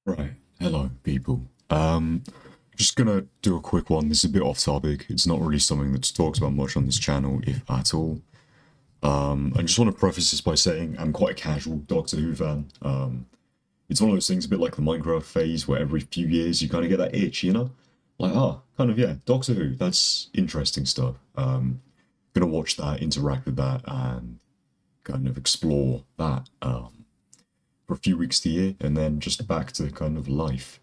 Right. Hello, people. Just gonna do a quick one. This is a bit off topic. It's not really something that's talked about much on this channel, if at all. I just want to preface this by saying I'm quite a casual Doctor Who fan. It's one of those things, a bit like the Minecraft phase, where every few years you kind of get that itch, you know? Like, kind of, yeah, Doctor Who, that's interesting stuff. Gonna watch that, interact with that, and kind of explore that. For a few weeks of the year and then just back to kind of life.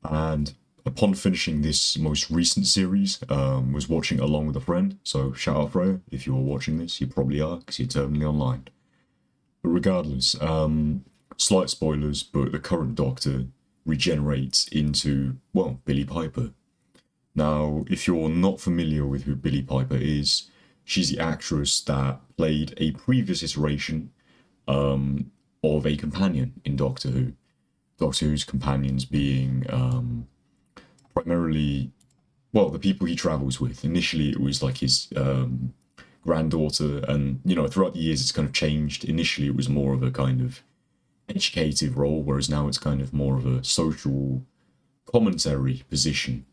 And upon finishing this most recent series, was watching it along with a friend. So shout out Freya, if you're watching this, you probably are because you're terminally online. But regardless, slight spoilers, but the current Doctor regenerates into, well, Billie Piper. Now, if you're not familiar with who Billie Piper is, she's the actress that played a previous iteration of a companion in Doctor Who. Doctor Who's companions being primarily, well, the people he travels with. Initially, it was like his granddaughter, and throughout the years, it's kind of changed. Initially, it was more of a kind of educative role, whereas now it's kind of more of a social commentary position.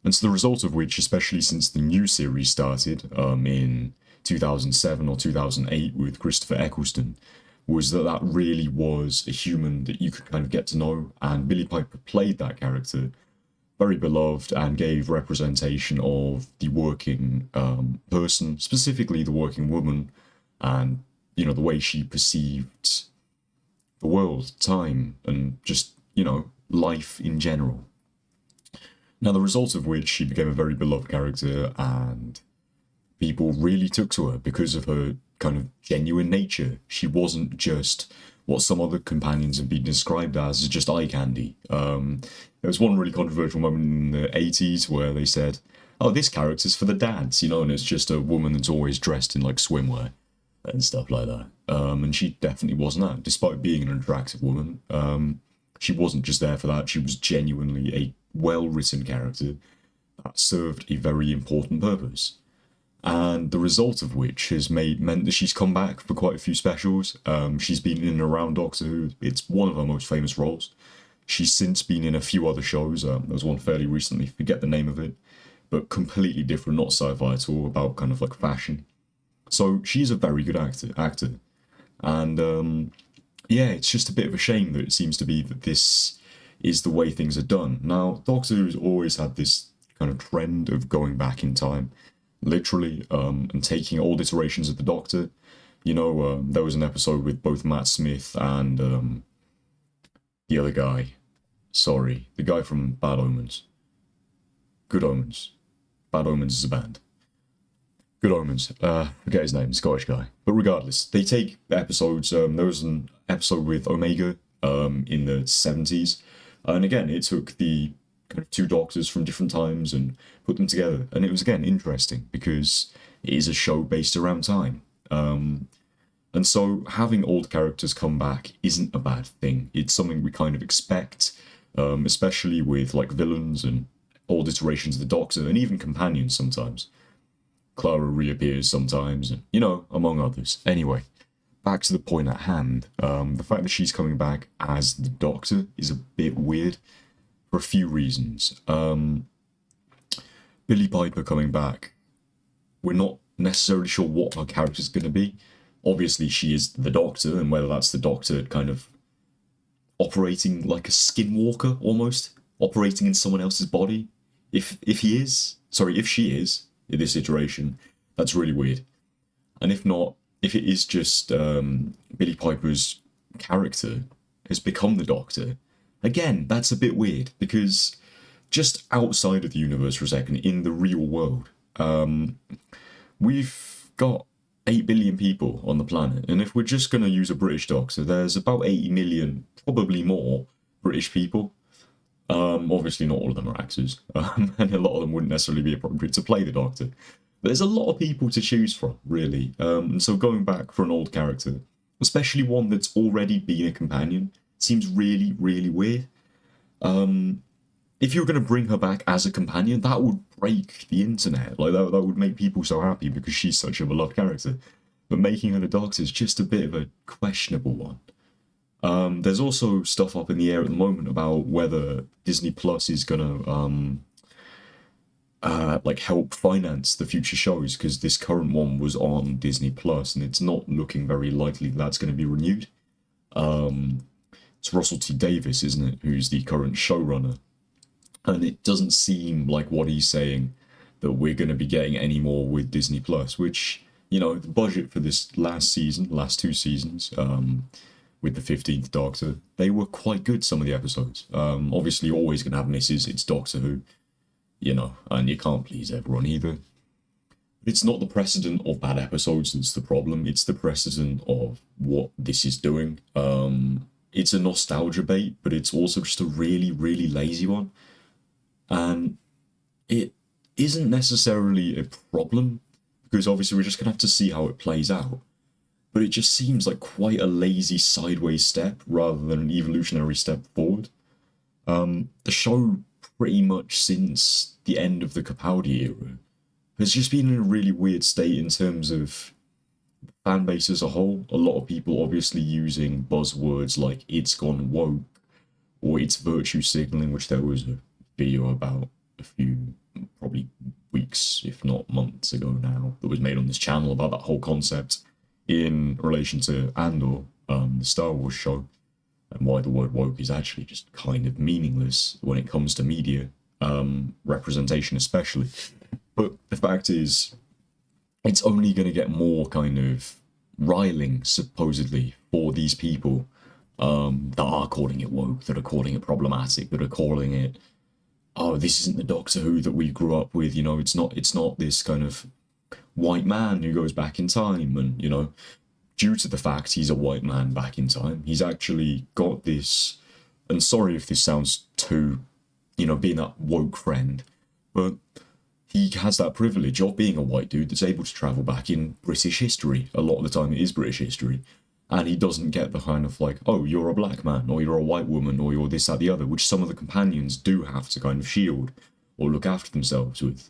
And so the result of which, especially since the new series started in 2007 or 2008 with Christopher Eccleston, was that really was a human that you could kind of get to know, and Billie Piper played that character very beloved and gave representation of the working person, specifically the working woman, and the way she perceived the world, time, and just life in general. Now, the result of which she became a very beloved character, and people really took to her because of her kind of genuine nature. She wasn't just what some other companions have been described as just eye candy. There was one really controversial moment in the 80s where they said, oh, this character's for the dads, and it's just a woman that's always dressed in like swimwear and stuff like that. And she definitely wasn't that, despite being an attractive woman. She wasn't just there for that. She was genuinely a well-written character that served a very important purpose. And the result of which has meant that she's come back for quite a few specials. She's been in and around Doctor Who. It's one of her most famous roles. She's since been in a few other shows. There was one fairly recently, forget the name of it, but completely different, not sci-fi at all, about kind of like fashion. So she's a very good actor. And yeah, it's just a bit of a shame that it seems to be that this is the way things are done. Now, Doctor Who's always had this kind of trend of going back in time, literally, and taking old iterations of the Doctor. There was an episode with both Matt Smith and the other guy. Sorry, the guy from Bad Omens. Good Omens. Bad Omens is a band. Good Omens. Forget his name, Scottish guy. But regardless, they take episodes. There was an episode with Omega in the 70s. And again, it took the kind of two Doctors from different times and put them together. And it was, again, interesting because it is a show based around time. And so having old characters come back isn't a bad thing. It's something we kind of expect, especially with like villains and old iterations of the Doctor and even companions sometimes. Clara reappears sometimes, and, among others. Anyway, back to the point at hand. The fact that she's coming back as the Doctor is a bit weird for a few reasons. Billie Piper coming back, we're not necessarily sure what her character's going to be. Obviously, she is the Doctor, and whether that's the Doctor kind of operating like a skinwalker almost, operating in someone else's body. If she is, in this iteration, that's really weird. And if not, if it is just Billie Piper's character has become the Doctor, again, that's a bit weird, because just outside of the universe for a second, in the real world, we've got 8 billion people on the planet, and if we're just going to use a British Doctor, there's about 80 million, probably more, British people. Obviously, not all of them are actors, and a lot of them wouldn't necessarily be appropriate to play the Doctor. But there's a lot of people to choose from, really. And so going back for an old character, especially one that's already been a companion, seems really, really weird. If you're going to bring her back as a companion, that would break the internet. Like, that would make people so happy because she's such a beloved character. But making her the Doctor is just a bit of a questionable one. There's also stuff up in the air at the moment about whether Disney Plus is gonna like help finance the future shows, because this current one was on Disney Plus and it's not looking very likely that's going to be renewed. It's Russell T Davis, isn't it, who's the current showrunner, and it doesn't seem like what he's saying that we're going to be getting any more with Disney Plus, which, you know, the budget for this last two seasons, with the 15th Doctor, they were quite good, some of the episodes. Obviously, you're always going to have misses, it's Doctor Who, you know, and you can't please everyone either. It's not the precedent of bad episodes that's the problem, it's the precedent of what this is doing. It's a nostalgia bait, but it's also just a really, really lazy one. And it isn't necessarily a problem, because obviously we're just going to have to see how it plays out. But it just seems like quite a lazy sideways step rather than an evolutionary step forward. The show, pretty much since the end of the Capaldi era, has just been in a really weird state in terms of fan base as a whole. A lot of people obviously using buzzwords like "it's gone woke" or "it's virtue signaling," which there was a video about a few, probably weeks, if not months ago now, that was made on this channel about that whole concept in relation to Andor, the Star Wars show, and why the word woke is actually just kind of meaningless when it comes to media representation, especially. But the fact is, it's only going to get more kind of riling, supposedly, for these people that are calling it woke, that are calling it problematic, that are calling it, oh, this isn't the Doctor Who that we grew up with. You know, it's not this kind of white man who goes back in time, and, you know, due to the fact he's a white man back in time, he's actually got this. And sorry if this sounds too, you know, being that woke friend, but he has that privilege of being a white dude that's able to travel back in British history. A lot of the time it is British history. And he doesn't get the kind of like, oh, you're a black man, or you're a white woman, or you're this, that, the other, which some of the companions do have to kind of shield or look after themselves with.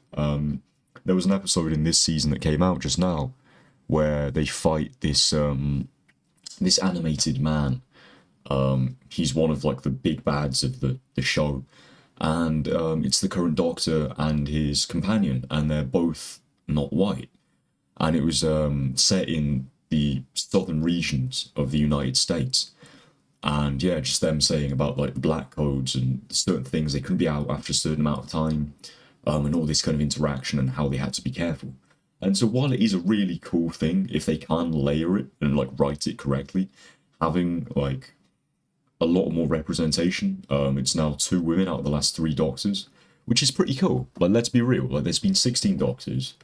There was an episode in this season that came out just now where they fight this this animated man. He's one of like the big bads of the show, and it's the current Doctor and his companion, and they're both not white. And it was set in the southern regions of the United States. And yeah, just them saying about like black codes and certain things, they couldn't be out after a certain amount of time, and all this kind of interaction and how they had to be careful. And so while it is a really cool thing, if they can layer it and like write it correctly, having like a lot more representation, it's now 2 women out of the last 3 Doctors, which is pretty cool. Like, let's be real, like there's been 16 Doctors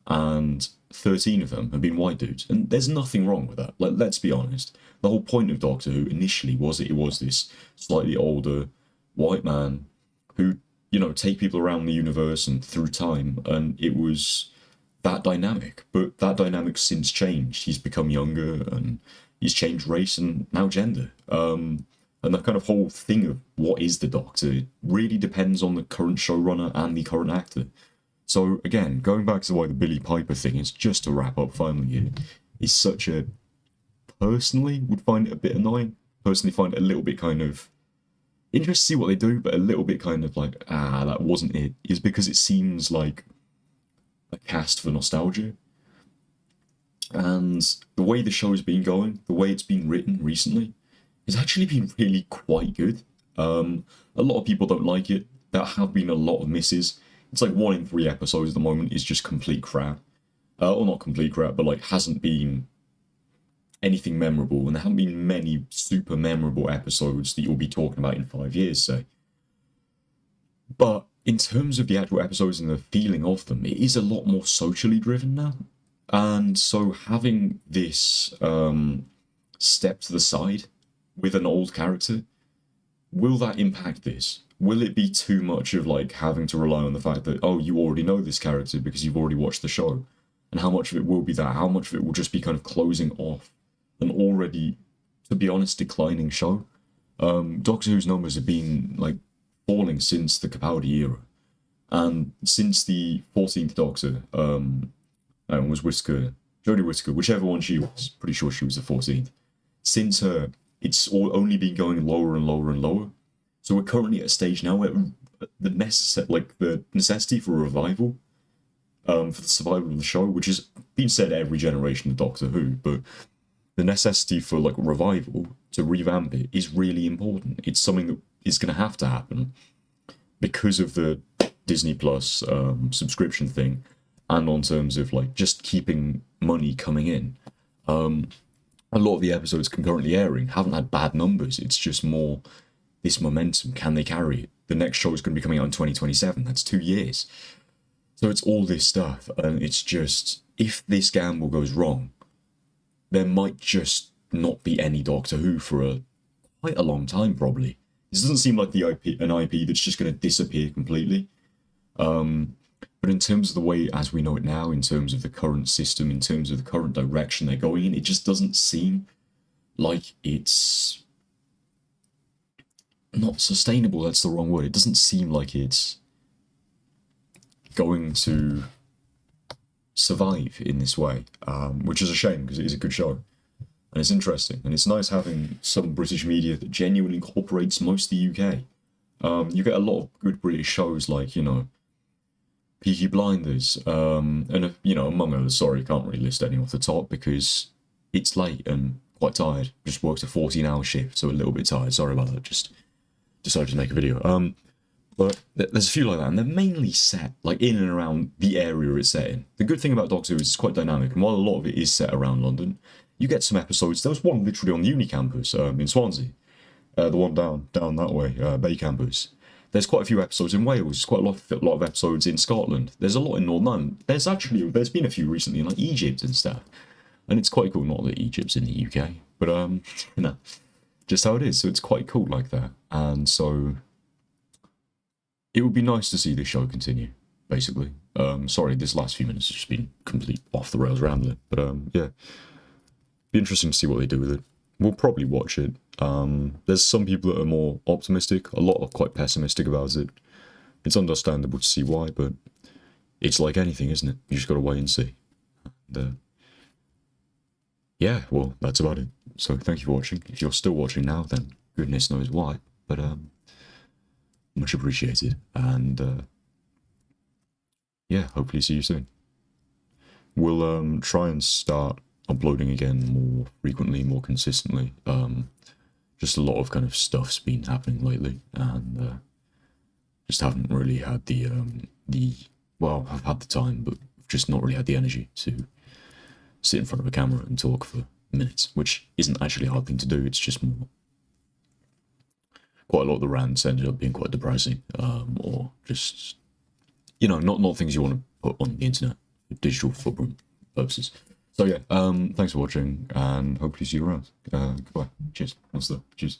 and 13 of them have been white dudes, and there's nothing wrong with that. Like, let's be honest, the whole point of Doctor Who initially was that it was this slightly older white man who, you know, take people around the universe and through time, and it was that dynamic. But that dynamic's since changed. He's become younger, and he's changed race and now gender. And the kind of whole thing of what is the Doctor really depends on the current showrunner and the current actor. So again, going back to why the Billie Piper thing is, just to wrap up finally here, is such a, personally would find it a bit annoying. Personally find it a little bit kind of interesting to see what they do, but a little bit kind of like, that wasn't it, is because it seems like a cast for nostalgia. And the way the show's been going, the way it's been written recently, it's actually been really quite good. A lot of people don't like it. There have been a lot of misses. It's like 1 in 3 episodes at the moment is just complete crap. Or not complete crap, but like hasn't been anything memorable. And there haven't been many super memorable episodes that you'll be talking about in 5 years, say. But in terms of the actual episodes and the feeling of them, it is a lot more socially driven now. And so having this step to the side with an old character, will that impact this? Will it be too much of like having to rely on the fact that, oh, you already know this character because you've already watched the show? And how much of it will be that? How much of it will just be kind of closing off an already, to be honest, declining show? Doctor Who's numbers have been like falling since the Capaldi era. And since the 14th Doctor, was Whittaker, Jodie Whittaker, whichever one she was, pretty sure she was the 14th. Since her, it's all only been going lower and lower and lower. So we're currently at a stage now where the necessity for a revival, for the survival of the show, which has been said every generation of Doctor Who, but the necessity for like revival to revamp it is really important. It's something that is going to have to happen because of the Disney Plus subscription thing, and on terms of like just keeping money coming in. A lot of the episodes concurrently airing haven't had bad numbers. It's just more this momentum. Can they carry it? The next show is going to be coming out in 2027. That's 2 years. So it's all this stuff, and it's just, if this gamble goes wrong, there might just not be any Doctor Who for quite a long time, probably. This doesn't seem like an IP that's just going to disappear completely. But in terms of the way as we know it now, in terms of the current system, in terms of the current direction they're going in, it just doesn't seem like it's not sustainable. That's the wrong word. It doesn't seem like it's going to survive in this way, which is a shame because it is a good show and it's interesting, and it's nice having some British media that genuinely incorporates most of the UK. You get a lot of good British shows like, you know, Peaky Blinders, and you know, among others. Sorry, can't really list any off the top because it's late and quite tired. Just worked a 14-hour shift, so a little bit tired. Sorry about that. Just decided to make a video. But there's a few like that, and they're mainly set like in and around the area it's set in. The good thing about Doctor Who is it's quite dynamic, and while a lot of it is set around London, you get some episodes. There was one literally on the uni campus in Swansea, the one down that way, Bay campus. There's quite a few episodes in Wales. There's quite a lot of episodes in Scotland. There's a lot in Northern Ireland. There's been a few recently in like Egypt and stuff, and it's quite cool. Not that Egypt's in the UK, but you know, just how it is. So it's quite cool like that, and so it would be nice to see this show continue. Basically, sorry, this last few minutes has just been complete off the rails rambling, but yeah, be interesting to see what they do with it. We'll probably watch it. There's some people that are more optimistic. A lot are quite pessimistic about it. It's understandable to see why, but it's like anything, isn't it? You just got to wait and see. And, yeah, well, that's about it. So thank you for watching. If you're still watching now, then goodness knows why. But much appreciated. And yeah, hopefully see you soon. We'll try and start uploading again more frequently, more consistently. Just a lot of kind of stuff's been happening lately, and just haven't really had the well, I've had the time, but just not really had the energy to sit in front of a camera and talk for minutes, which isn't actually a hard thing to do. It's just more, quite a lot of the rants ended up being quite depressing, or just, you know, not things you want to put on the internet for digital footprint purposes. So yeah, thanks for watching, and hopefully see you around. Goodbye. Cheers. Cheers.